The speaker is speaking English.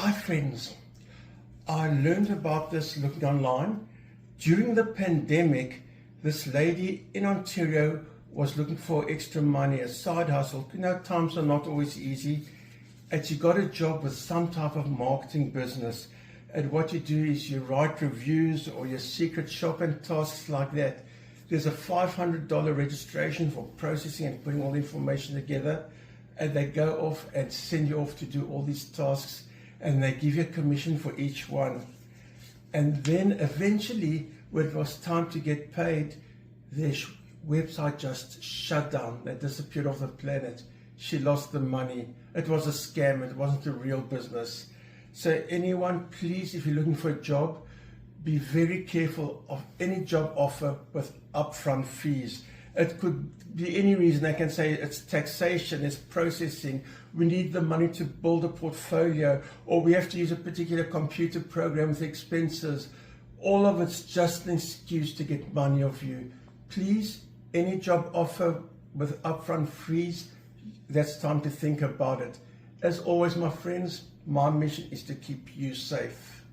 Hi friends, I learned about this looking online. During the pandemic, this lady in Ontario was looking for extra money, a side hustle. You know, times are not always easy. And she got a job with some type of marketing business. And what you do is you write reviews or your secret shop and tasks like that. There's a $500 registration for processing and putting all the information together. And they go off and send you off to do all these tasks. And they give you a commission for each one. And then eventually, when it was time to get paid, their website just shut down. They disappeared off the planet. She lost the money. It was a scam. It wasn't a real business. So anyone, please, if you're looking for a job, be very careful of any job offer with upfront fees. It could be any reason. I can say it's taxation, it's processing, we need the money to build a portfolio, or we have to use a particular computer program with expenses. All of it's just an excuse to get money off you. Please, any job offer with upfront fees, that's time to think about it. As always, my friends, my mission is to keep you safe.